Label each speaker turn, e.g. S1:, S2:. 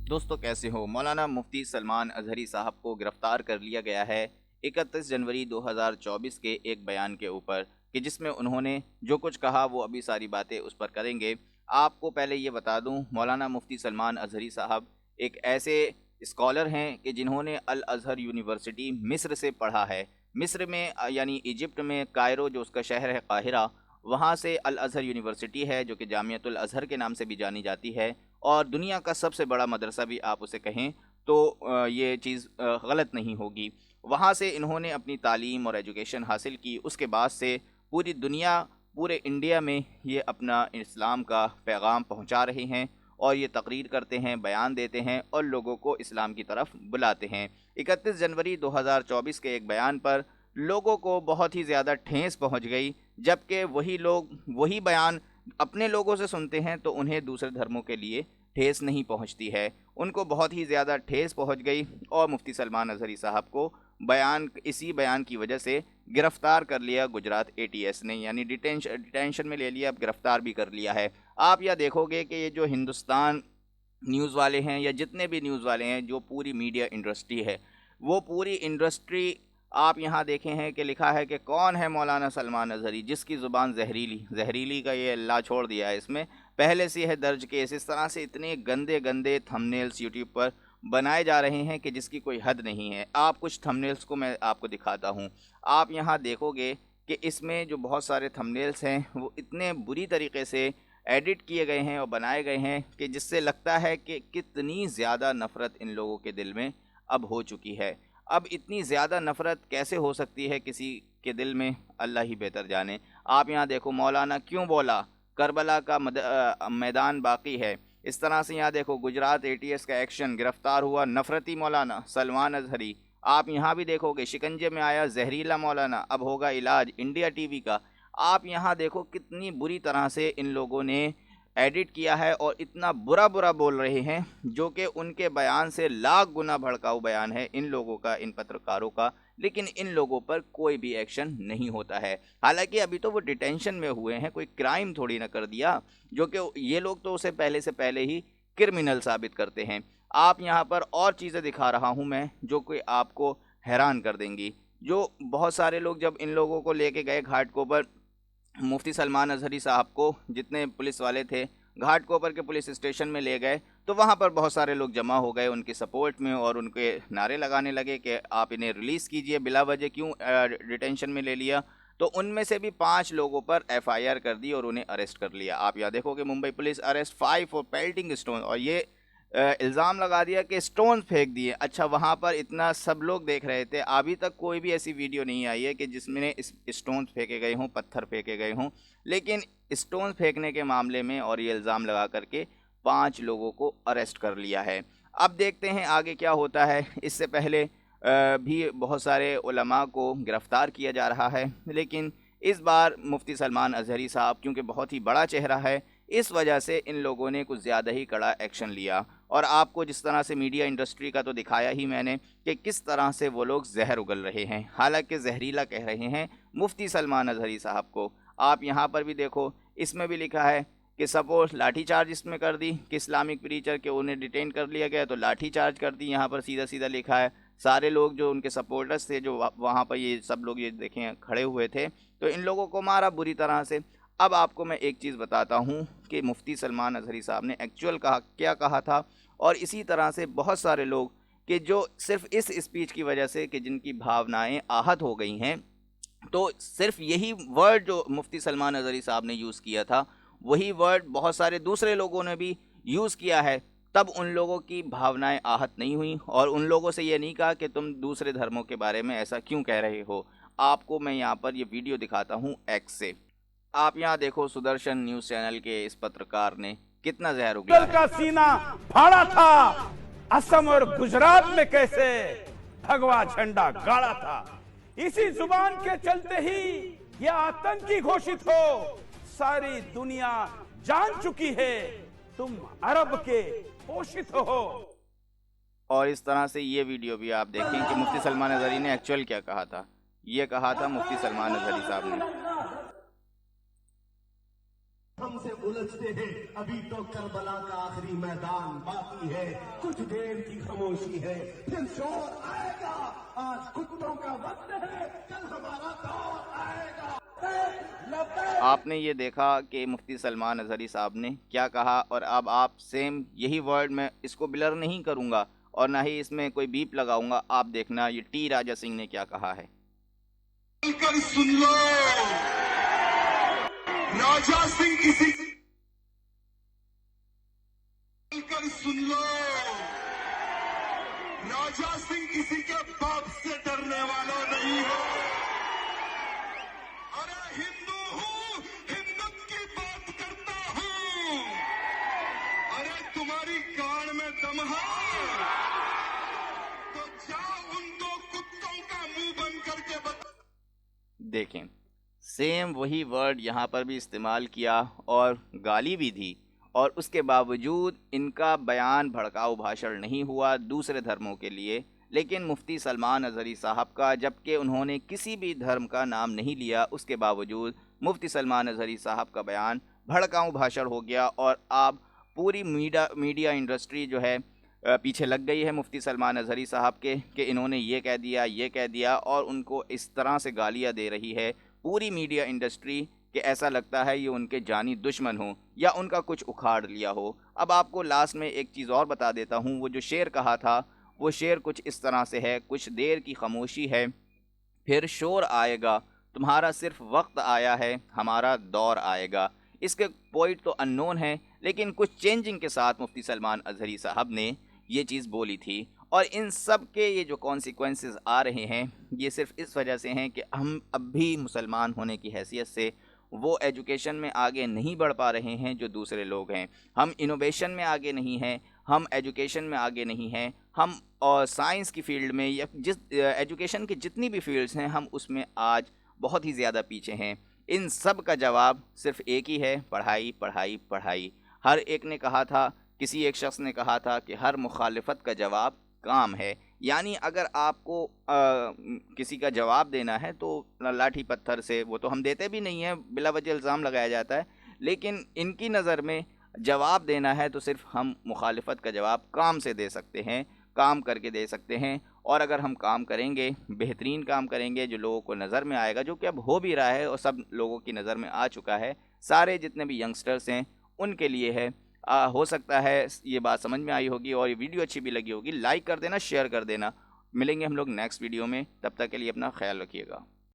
S1: दोस्तों कैसे हो। मौलाना मुफ्ती सलमान अजहरी साहब को गिरफ्तार कर लिया गया है 31 जनवरी 2024 के एक बयान के ऊपर कि जिसमें उन्होंने जो कुछ कहा वो अभी सारी बातें उस पर करेंगे। आपको पहले ये बता दूं, मौलाना मुफ्ती सलमान अजहरी साहब एक ऐसे स्कॉलर हैं कि जिन्होंने अल अज़हर यूनिवर्सिटी मिस्र से पढ़ा है। मिस्र में यानी इजिप्ट में कायरो जो उसका शहर है काहिरा, वहाँ से अल अज़हर यूनिवर्सिटी है जो कि जामियतुल अज़हर के नाम से भी जानी जाती है और दुनिया का सबसे बड़ा मदरसा भी आप उसे कहें तो ये चीज़ गलत नहीं होगी। वहाँ से इन्होंने अपनी तालीम और एजुकेशन हासिल की। उसके बाद से पूरी दुनिया, पूरे इंडिया में ये अपना इस्लाम का पैगाम पहुँचा रहे हैं और ये तकरीर करते हैं, बयान देते हैं और लोगों को इस्लाम की तरफ बुलाते हैं। 31 जनवरी 2024 के एक बयान पर लोगों को बहुत ही ज़्यादा ठेस पहुँच गई, जबकि वही लोग वही बयान अपने लोगों से सुनते हैं तो उन्हें दूसरे धर्मों के लिए ठेस नहीं पहुंचती है। उनको बहुत ही ज़्यादा ठेस पहुंच गई और मुफ्ती सलमान अजहरी साहब को इसी बयान की वजह से गिरफ्तार कर लिया गुजरात एटीएस ने, यानी डिटेंशन में ले लिया, अब गिरफ्तार भी कर लिया है। आप यह देखोगे कि ये जो हिंदुस्तान न्यूज़ वाले हैं या जितने भी न्यूज़ वाले हैं, जो पूरी मीडिया इंडस्ट्री है, वो पूरी इंडस्ट्री आप यहाँ देखे हैं कि लिखा है कि कौन है मौलाना सलमान अजहरी जिसकी ज़ुबान जहरीली जहरीली का ये अल्लाह छोड़ दिया है। इसमें पहले से है दर्ज केस। इस तरह से इतने गंदे गंदे थंबनेल्स यूट्यूब पर बनाए जा रहे हैं कि जिसकी कोई हद नहीं है। आप कुछ थंबनेल्स को मैं आपको दिखाता हूँ। आप यहाँ देखोगे कि इसमें जो बहुत सारे थंबनेल्स हैं वो इतने बुरी तरीके से एडिट किए गए हैं और बनाए गए हैं कि जिससे लगता है कि कितनी ज़्यादा नफ़रत इन लोगों के दिल में अब हो चुकी है। अब इतनी ज़्यादा नफ़रत कैसे हो सकती है किसी के दिल में, अल्लाह ही बेहतर जाने। आप यहाँ देखो, मौलाना क्यों बोला, करबला का मैदान बाकी है। इस तरह से यहाँ देखो, गुजरात एटीएस का एक्शन, गिरफ्तार हुआ नफरती मौलाना सलमान अजहरी। आप यहाँ भी देखोगे, शिकंजे में आया जहरीला मौलाना, अब होगा इलाज, इंडिया टीवी का। आप यहाँ देखो कितनी बुरी तरह से इन लोगों ने एडिट किया है और इतना बुरा बुरा बोल रहे हैं, जो कि उनके बयान से लाख गुना भड़काऊ बयान है इन लोगों का, इन पत्रकारों का। लेकिन इन लोगों पर कोई भी एक्शन नहीं होता है। हालांकि अभी तो वो डिटेंशन में हुए हैं, कोई क्राइम थोड़ी ना कर दिया, जो कि ये लोग तो उसे पहले ही क्रिमिनल साबित करते हैं। आप यहाँ पर और चीज़ें दिखा रहा हूँ मैं जो कि आपको हैरान कर देंगी। जो बहुत सारे लोग जब इन लोगों को लेके गए घाटकोपर, मुफ्ती सलमान अजहरी साहब को जितने पुलिस वाले थे घाटकोपर के पुलिस स्टेशन में ले गए, तो वहाँ पर बहुत सारे लोग जमा हो गए उनकी सपोर्ट में और उनके नारे लगाने लगे कि आप इन्हें रिलीज़ कीजिए, बिला वजह क्यों डिटेंशन में ले लिया। तो उनमें से भी 5 लोगों पर एफआईआर कर दी और उन्हें अरेस्ट कर लिया। आप यहाँ देखोगे, Mumbai police arrest 5 for pelting stone, और ये इल्ज़ाम लगा दिया कि स्टोन फेंक दिए। अच्छा, वहाँ पर इतना सब लोग देख रहे थे, अभी तक कोई भी ऐसी वीडियो नहीं आई है कि जिसमें स्टोन फेंके गए हों, पत्थर फेंके गए हों। लेकिन स्टोन फेंकने के मामले में और ये इल्ज़ाम लगा करके 5 लोगों को अरेस्ट कर लिया है। अब देखते हैं आगे क्या होता है। इससे पहले भी बहुत सारे उलमा को गिरफ़्तार किया जा रहा है, लेकिन इस बार मुफ्ती सलमान अजहरी साहब क्योंकि बहुत ही बड़ा चेहरा है, इस वजह से इन लोगों ने कुछ ज़्यादा ही कड़ा एक्शन लिया। और आपको जिस तरह से मीडिया इंडस्ट्री का तो दिखाया ही मैंने कि किस तरह से वो लोग जहर उगल रहे हैं, हालांकि जहरीला कह रहे हैं मुफ्ती सलमान अजहरी साहब को। आप यहाँ पर भी देखो, इसमें भी लिखा है कि सपोज लाठीचार्ज इसमें कर दी कि इस्लामिक प्रीचर के उन्हें डिटेन कर लिया गया तो लाठीचार्ज कर दी। यहाँ पर सीधा सीधा लिखा है, सारे लोग जो उनके सपोर्टर्स थे, जो वहाँ पर ये सब लोग ये देखें खड़े हुए थे, तो इन लोगों को मारा बुरी तरह से। अब आपको मैं एक चीज़ बताता हूँ कि मुफ्ती सलमान अजहरी साहब ने एक्चुअल क्या कहा था, और इसी तरह से बहुत सारे लोग कि जो सिर्फ इस स्पीच की वजह से कि जिनकी भावनाएं आहत हो गई हैं, तो सिर्फ यही वर्ड जो मुफ्ती सलमान अजहरी साहब ने यूज़ किया था, वही वर्ड बहुत सारे दूसरे लोगों ने भी यूज़ किया है, तब उन लोगों की भावनाएं आहत नहीं हुई और उन लोगों से ये नहीं कहा कि तुम दूसरे धर्मों के बारे में ऐसा क्यों कह रहे हो। आपको मैं यहाँ पर ये वीडियो दिखाता हूँ एक्स से। आप यहाँ देखो, सुदर्शन न्यूज़ चैनल के इस पत्रकार ने कितना जहर उगला है।
S2: का सीना फाड़ा था, असम और गुजरात में कैसे भगवा झंडा गाड़ा था। इसी जुबान के चलते ही यह आतंकी घोषित हो सारी दुनिया जान चुकी है तुम अरब के पोषित हो।
S1: और इस तरह से ये वीडियो भी आप देखें कि मुफ्ती सलमान अजहरी ने एक्चुअल क्या कहा था। ये कहा था मुफ्ती सलमान अजहरी साहब ने।
S3: हमसे उलझते हैं, अभी तो करबला का आखिरी मैदान बाकी है, कुछ देर की खामोशी है, फिर शोर आएगा। आज कुत्तों का वक्त है, कल हमारा दौर आएगा।
S1: आपने ये देखा कि मुफ्ती सलमान अजहरी साहब ने क्या कहा, और अब आप सेम यही वर्ड, मैं इसको ब्लर नहीं करूंगा और ना ही इसमें कोई बीप लगाऊंगा, आप देखना ये टी राजा सिंह ने क्या कहा है।
S3: कर सुन लो, राजा सिंह किसी कर सुन लो, राजा सिंह किसी के बाप से डरने वाला नहीं हो। अरे हिंदू हूँ, हिंदुत्व की बात करता हूँ। अरे तुम्हारी गाड़ में दम है तो जाओ उन दो कुत्तों का मुंह बंद करके बता।
S1: देखें, सेम वही वर्ड यहाँ पर भी इस्तेमाल किया और गाली भी दी, और उसके बावजूद इनका बयान भड़काऊ भाषण नहीं हुआ दूसरे धर्मों के लिए, लेकिन मुफ्ती सलमान अजहरी साहब का, जबकि उन्होंने किसी भी धर्म का नाम नहीं लिया, उसके बावजूद मुफ्ती सलमान अजहरी साहब का बयान भड़काऊ भाषण हो गया। और अब पूरी मीडिया इंडस्ट्री जो है पीछे लग गई है मुफ्ती सलमान अजहरी साहब के कि इन्होंने ये कह दिया, और उनको इस तरह से गालियाँ दे रही है पूरी मीडिया इंडस्ट्री कि ऐसा लगता है ये उनके जानी दुश्मन हो या उनका कुछ उखाड़ लिया हो। अब आपको लास्ट में एक चीज़ और बता देता हूँ, वो जो शेर कहा था वो शेर कुछ इस तरह से है, कुछ देर की खामोशी है, फिर शोर आएगा, तुम्हारा सिर्फ वक्त आया है, हमारा दौर आएगा। इसके पॉइंट तो अननोन है, लेकिन कुछ चेंजिंग के साथ मुफ्ती सलमान अजहरी साहब ने ये चीज़ बोली थी। और इन सब के ये जो कॉन्सिक्वेंसेस आ रहे हैं, ये सिर्फ इस वजह से हैं कि हम अब भी मुसलमान होने की हैसियत से वो एजुकेशन में आगे नहीं बढ़ पा रहे हैं जो दूसरे लोग हैं। हम इनोवेशन में आगे नहीं हैं, हम एजुकेशन में आगे नहीं हैं, हम और साइंस की फील्ड में या जिस एजुकेशन की जितनी भी फील्ड्स हैं, हम उसमें आज बहुत ही ज़्यादा पीछे हैं। इन सब का जवाब सिर्फ एक ही है, पढ़ाई पढ़ाई पढ़ाई। हर एक ने कहा था, किसी एक शख्स ने कहा था कि हर मुखालिफत का जवाब काम है। यानी अगर आपको किसी का जवाब देना है तो लाठी पत्थर से, वो तो हम देते भी नहीं हैं, बिला वजह इल्ज़ाम लगाया जाता है, लेकिन इनकी नज़र में जवाब देना है तो सिर्फ हम मुखालिफत का जवाब काम से दे सकते हैं, काम करके दे सकते हैं। और अगर हम काम करेंगे, बेहतरीन काम करेंगे, जो लोगों को नज़र में आएगा, जो कि अब हो भी रहा है और सब लोगों की नज़र में आ चुका है, सारे जितने भी यंगस्टर्स हैं उनके लिए है। हो सकता है ये बात समझ में आई होगी और ये वीडियो अच्छी भी लगी होगी। लाइक कर देना, शेयर कर देना। मिलेंगे हम लोग नेक्स्ट वीडियो में, तब तक के लिए अपना ख्याल रखिएगा।